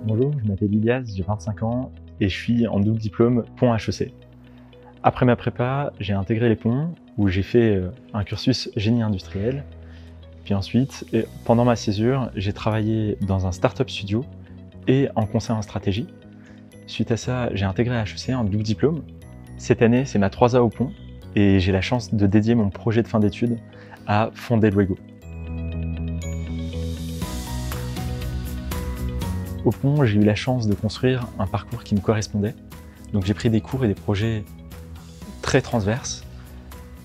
Bonjour, je m'appelle Ilias, j'ai 25 ans et je suis en double diplôme Pont HEC. Après ma prépa, j'ai intégré les ponts où j'ai fait un cursus génie industriel. Puis ensuite, pendant ma césure, j'ai travaillé dans un startup studio et en conseil en stratégie. Suite à ça, j'ai intégré HEC en double diplôme. Cette année, c'est ma 3A au Pont et j'ai la chance de dédier mon projet de fin d'études à fonder Luego. Au Pont, j'ai eu la chance de construire un parcours qui me correspondait. Donc j'ai pris des cours et des projets très transverses.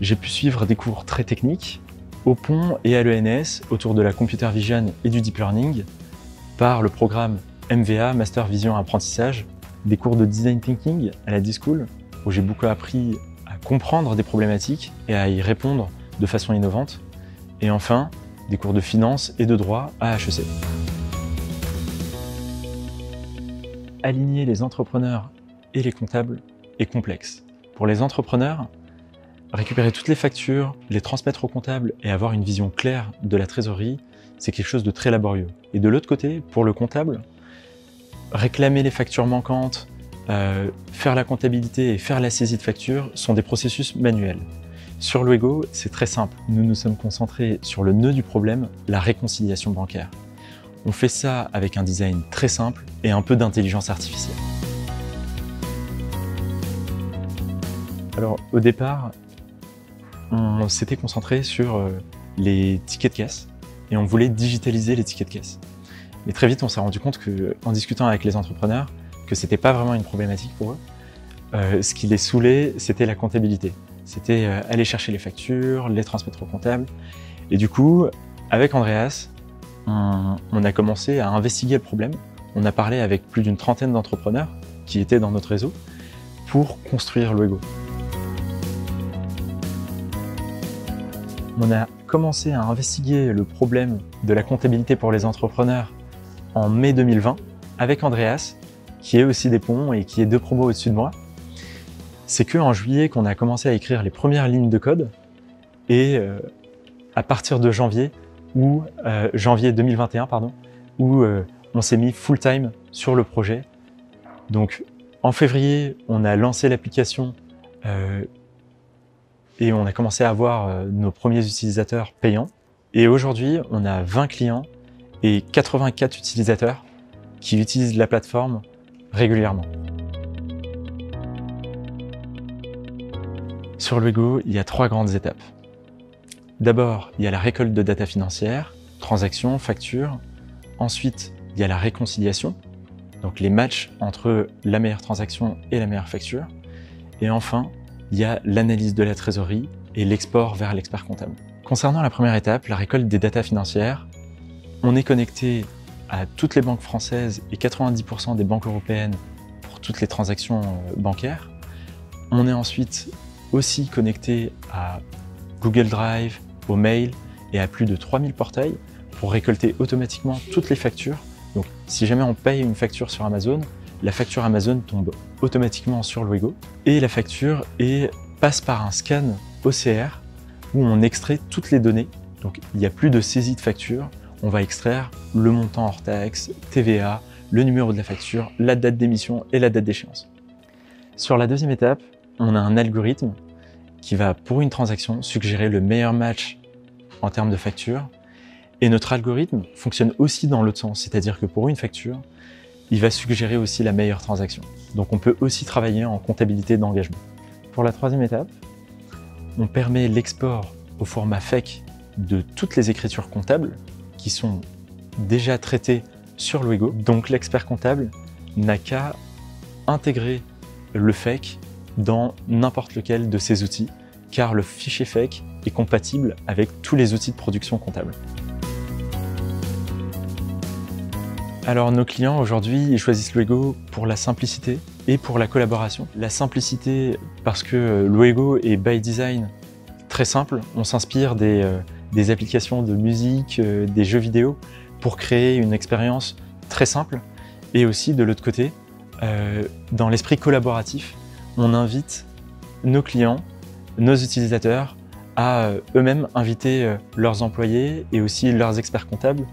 J'ai pu suivre des cours très techniques au Pont et à l'ENS autour de la computer vision et du deep learning par le programme MVA, Master Vision Apprentissage, des cours de design thinking à la D-School où j'ai beaucoup appris à comprendre des problématiques et à y répondre de façon innovante. Et enfin, des cours de finance et de droit à HEC. Aligner les entrepreneurs et les comptables est complexe. Pour les entrepreneurs, récupérer toutes les factures, les transmettre au comptable et avoir une vision claire de la trésorerie, c'est quelque chose de très laborieux. Et de l'autre côté, pour le comptable, réclamer les factures manquantes, faire la comptabilité et faire la saisie de factures sont des processus manuels. Sur Luego, c'est très simple. Nous nous sommes concentrés sur le nœud du problème, la réconciliation bancaire. On fait ça avec un design très simple et un peu d'intelligence artificielle. Alors au départ, on s'était concentré sur les tickets de caisse et on voulait digitaliser les tickets de caisse. Mais très vite, on s'est rendu compte qu'en discutant avec les entrepreneurs, que c'était pas vraiment une problématique pour eux. Ce qui les saoulait, c'était la comptabilité. C'était aller chercher les factures, les transmettre au comptable. Et du coup, avec Andreas, on a commencé à investiguer le problème. On a parlé avec plus d'une trentaine d'entrepreneurs qui étaient dans notre réseau pour construire Luego. On a commencé à investiguer le problème de la comptabilité pour les entrepreneurs en mai 2020 avec Andreas, qui est aussi des ponts et qui est 2 promos au-dessus de moi. C'est qu'en juillet qu'on a commencé à écrire les premières lignes de code et à partir de janvier 2021, où on s'est mis full-time sur le projet. Donc en février, on a lancé l'application et on a commencé à avoir nos premiers utilisateurs payants. Et aujourd'hui, on a 20 clients et 84 utilisateurs qui utilisent la plateforme régulièrement. Sur Luego, il y a 3 grandes étapes. D'abord, il y a la récolte de data financière, transactions, factures. Ensuite, il y a la réconciliation, donc les matchs entre la meilleure transaction et la meilleure facture. Et enfin, il y a l'analyse de la trésorerie et l'export vers l'expert comptable. Concernant la première étape, la récolte des data financières, on est connecté à toutes les banques françaises et 90% des banques européennes pour toutes les transactions bancaires. On est ensuite aussi connecté à Google Drive, au mail et à plus de 3000 portails pour récolter automatiquement toutes les factures. Donc si jamais on paye une facture sur Amazon, la facture Amazon tombe automatiquement sur Luego et la facture passe par un scan OCR où on extrait toutes les données. Donc il n'y a plus de saisie de facture, on va extraire le montant hors taxe, TVA, le numéro de la facture, la date d'émission et la date d'échéance. Sur la deuxième étape, on a un algorithme qui va, pour une transaction, suggérer le meilleur match en termes de facture. Et notre algorithme fonctionne aussi dans l'autre sens, c'est-à-dire que pour une facture, il va suggérer aussi la meilleure transaction. Donc on peut aussi travailler en comptabilité d'engagement. Pour la troisième étape, on permet l'export au format FEC de toutes les écritures comptables qui sont déjà traitées sur Luego. Donc l'expert comptable n'a qu'à intégrer le FEC dans n'importe lequel de ces outils, car le fichier FEC est compatible avec tous les outils de production comptable. Alors nos clients aujourd'hui, ils choisissent Luego pour la simplicité et pour la collaboration. La simplicité parce que Luego est by design très simple. On s'inspire des applications de musique, des jeux vidéo pour créer une expérience très simple. Et aussi de l'autre côté, dans l'esprit collaboratif, on invite nos clients, nos utilisateurs à eux-mêmes inviter leurs employés et aussi leurs experts comptables.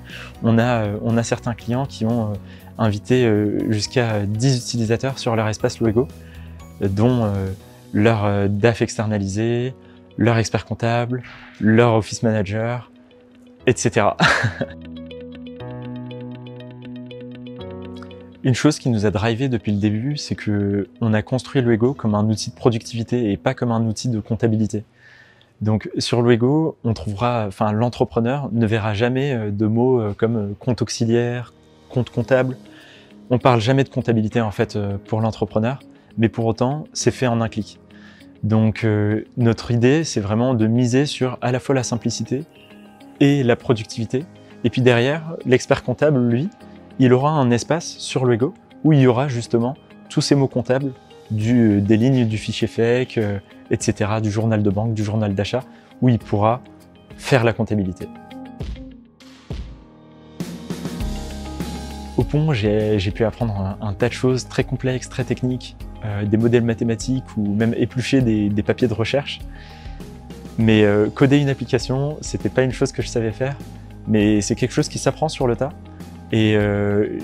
On a certains clients qui ont invité jusqu'à 10 utilisateurs sur leur espace Luego, dont leur DAF externalisé, leur expert comptable, leur office manager, etc. Une chose qui nous a drivé depuis le début, c'est qu'on a construit Luego comme un outil de productivité et pas comme un outil de comptabilité. Donc sur Luego, on trouvera, enfin l'entrepreneur ne verra jamais de mots comme compte auxiliaire, compte comptable. On parle jamais de comptabilité en fait pour l'entrepreneur, mais pour autant c'est fait en un clic. Donc notre idée, c'est vraiment de miser sur à la fois la simplicité et la productivité. Et puis derrière, l'expert comptable, lui, il aura un espace sur Luego où il y aura justement tous ces mots comptables, des lignes du fichier FEC, etc., du journal de banque, du journal d'achat, où il pourra faire la comptabilité. Au Pont, j'ai pu apprendre un tas de choses très complexes, très techniques, des modèles mathématiques ou même éplucher des papiers de recherche. Mais coder une application, c'était pas une chose que je savais faire, mais c'est quelque chose qui s'apprend sur le tas. Et je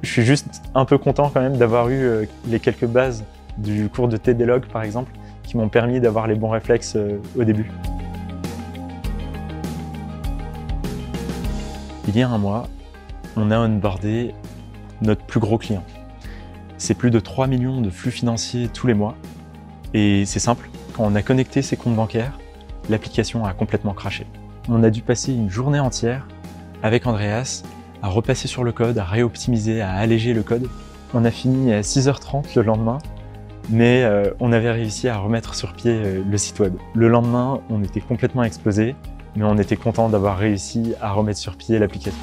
suis juste un peu content quand même d'avoir eu les quelques bases du cours de TDlog par exemple, qui m'ont permis d'avoir les bons réflexes au début. Il y a un mois, on a onboardé notre plus gros client. C'est plus de 3 millions de flux financiers tous les mois. Et c'est simple, quand on a connecté ses comptes bancaires, l'application a complètement craché. On a dû passer une journée entière avec Andreas à repasser sur le code, à réoptimiser, à alléger le code. On a fini à 6h30 le lendemain, mais on avait réussi à remettre sur pied le site web. Le lendemain, on était complètement explosé, mais on était content d'avoir réussi à remettre sur pied l'application.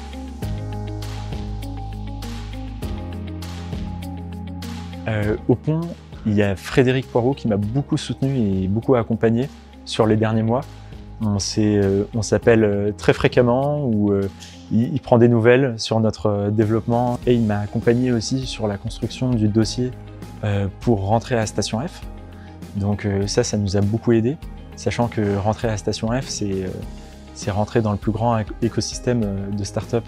Au Pont, il y a Frédéric Poirot qui m'a beaucoup soutenu et beaucoup accompagné sur les derniers mois. On s'appelle très fréquemment, où il prend des nouvelles sur notre développement et il m'a accompagné aussi sur la construction du dossier pour rentrer à Station F. Donc ça nous a beaucoup aidé, sachant que rentrer à Station F, c'est rentrer dans le plus grand écosystème de start-up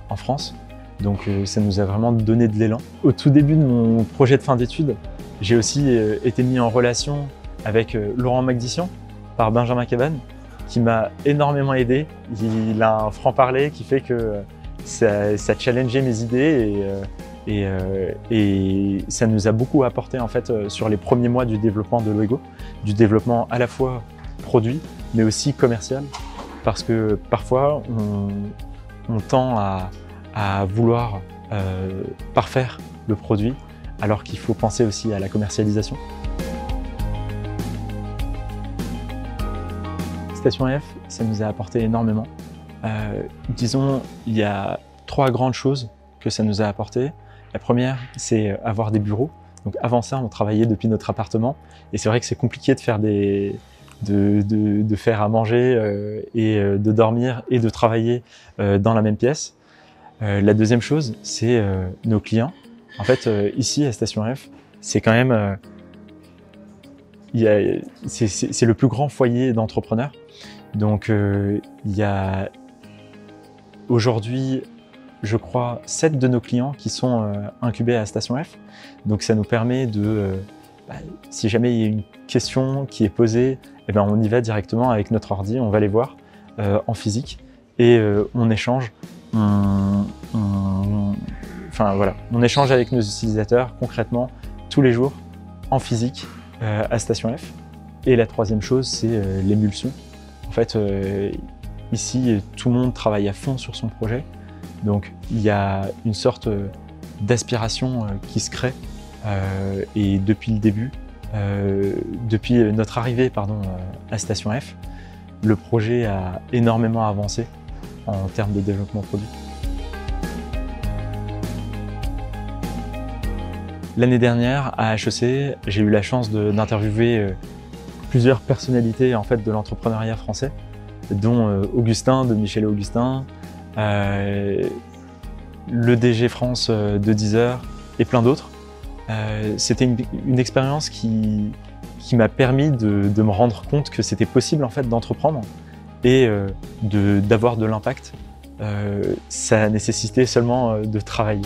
en France. Donc ça nous a vraiment donné de l'élan. Au tout début de mon projet de fin d'études, j'ai aussi été mis en relation avec Laurent Magdissian par Benjamin Cabane, qui m'a énormément aidé. Il a un franc-parler qui fait que ça challengeait mes idées et ça nous a beaucoup apporté en fait sur les premiers mois du développement de Luego, du développement à la fois produit mais aussi commercial, parce que parfois on tend à vouloir parfaire le produit alors qu'il faut penser aussi à la commercialisation. Station F, ça nous a apporté énormément. Disons, il y a 3 grandes choses que ça nous a apporté. La première, c'est avoir des bureaux. Donc avant ça, on travaillait depuis notre appartement. Et c'est vrai que c'est compliqué de faire de faire à manger et de dormir et de travailler dans la même pièce. La deuxième chose, c'est nos clients. En fait, ici à Station F, c'est quand même c'est le plus grand foyer d'entrepreneurs. Donc il y a aujourd'hui, je crois, 7 de nos clients qui sont incubés à Station F. Donc ça nous permet de, si jamais il y a une question qui est posée, eh ben, on y va directement avec notre ordi, on va les voir en physique et on échange. Enfin voilà, on échange avec nos utilisateurs concrètement tous les jours en physique à Station F. Et la troisième chose, c'est l'émulsion. En fait, ici, tout le monde travaille à fond sur son projet. Donc, il y a une sorte d'aspiration qui se crée. Et depuis le début, depuis notre arrivée à Station F, le projet a énormément avancé en termes de développement produit. L'année dernière, à HEC, j'ai eu la chance d'interviewer plusieurs personnalités en fait, de l'entrepreneuriat français, dont Augustin, de Michel et Augustin, le DG France de Deezer et plein d'autres. C'était une expérience qui qui m'a permis de me rendre compte que c'était possible en fait d'entreprendre et d'avoir de l'impact. Ça a nécessité seulement de travailler.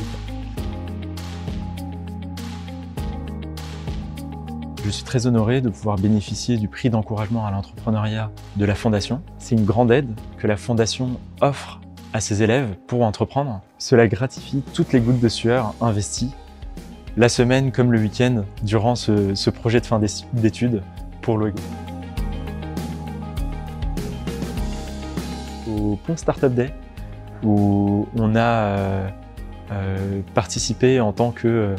Je suis très honoré de pouvoir bénéficier du prix d'encouragement à l'entrepreneuriat de la Fondation. C'est une grande aide que la Fondation offre à ses élèves pour entreprendre. Cela gratifie toutes les gouttes de sueur investies, la semaine comme le week-end, durant ce projet de fin d'études pour Loego. Au Pont Startup Day, où on a participé en tant que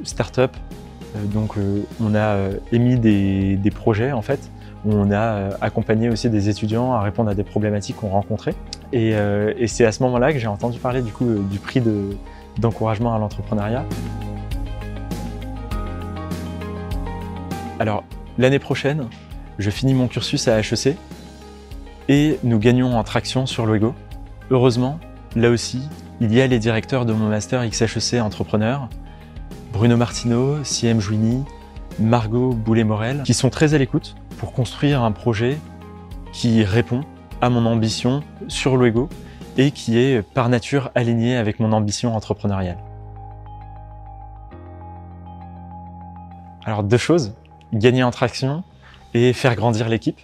start-up. Donc on a émis des projets en fait, où on a accompagné aussi des étudiants à répondre à des problématiques qu'on rencontrait. Et c'est à ce moment-là que j'ai entendu parler du coup du prix d'encouragement à l'entrepreneuriat. Alors l'année prochaine, je finis mon cursus à HEC et nous gagnons en traction sur Loego. Heureusement, là aussi, il y a les directeurs de mon master XHEC Entrepreneur, Bruno Martineau, Siem Jouini, Margot Boulet-Morel, qui sont très à l'écoute pour construire un projet qui répond à mon ambition sur Loego et qui est par nature aligné avec mon ambition entrepreneuriale. Alors deux choses, gagner en traction et faire grandir l'équipe.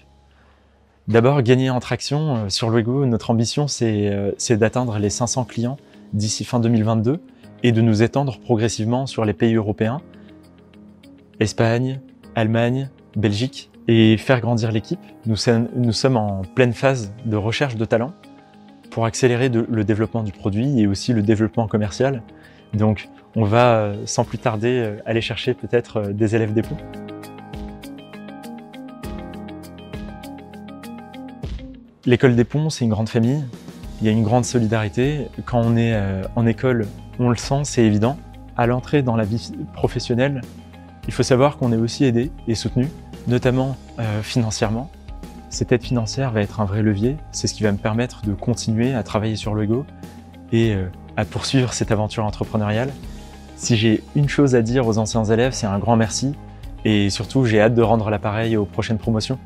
D'abord, gagner en traction sur Loego, notre ambition c'est d'atteindre les 500 clients d'ici fin 2022 et de nous étendre progressivement sur les pays européens, Espagne, Allemagne, Belgique, et faire grandir l'équipe. Nous sommes en pleine phase de recherche de talents pour accélérer le développement du produit et aussi le développement commercial. Donc on va sans plus tarder aller chercher peut-être des élèves des ponts. L'école des ponts, c'est une grande famille. Il y a une grande solidarité. Quand on est en école, on le sent, c'est évident. À l'entrée dans la vie professionnelle, il faut savoir qu'on est aussi aidé et soutenu, notamment financièrement. Cette aide financière va être un vrai levier. C'est ce qui va me permettre de continuer à travailler sur Loego et à poursuivre cette aventure entrepreneuriale. Si j'ai une chose à dire aux anciens élèves, c'est un grand merci. Et surtout, j'ai hâte de rendre l'appareil aux prochaines promotions.